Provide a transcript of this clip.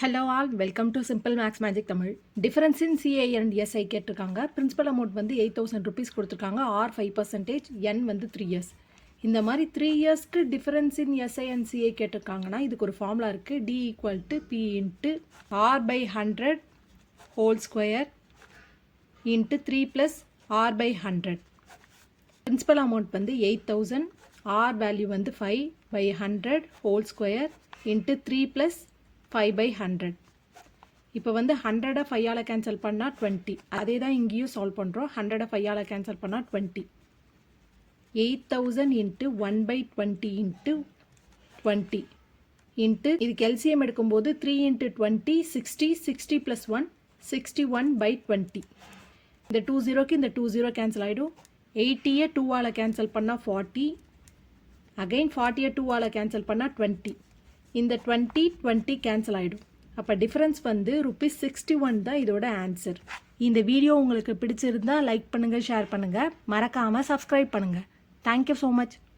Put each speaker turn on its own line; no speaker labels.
Hello all, welcome to Simple Max Magic Tamil. Difference in CA and SI கேட்டிருக்காங்க. Principal amount வந்து 8,000 rupees கொடுத்திருக்காங்க. R 5%, N வந்து 3 years. இந்த மாதிரி 3 yearsக்கு difference in SI and CA கேட்டிருக்காங்கன்னா இதுக்கு ஒரு ஃபார்முலா இருக்கு. D equal to P into R by 100 whole square into 3 plus R by 100. Principal amount வந்து 8,000, R value வந்து 5 by 100 whole square into 3 plus 5 by 100. இப்போ வந்து 100 5ஆல் கேன்சல் பண்ணால் 20. அதே தான் இங்கேயும் சால்வ் பண்ணுறோம். 100 5ஆல் கேன்சல் பண்ணால் 20. 8,000 into 1 by 20 into 20 into இதுக்கு LCM எடுக்கும்போது 3 into 20 60 60 plus 1 61 by 20. இந்த 20க்கு இந்த 20 கேன்சல் ஆகிடும். 80 2ஆல் கேன்சல் பண்ணால் 40. அகைன் 40 2ஆல் கேன்சல் பண்ணால் 20. இந்த 20 கேன்சல் ஆகிடும். அப்போ டிஃபரன்ஸ் வந்து ₹61 தான் இதோட ஆன்சர். இந்த வீடியோ உங்களுக்கு பிடிச்சிருந்தா லைக் பண்ணுங்கள், ஷேர் பண்ணுங்கள், மறக்காமல் சப்ஸ்கிரைப் பண்ணுங்கள். Thank you so much.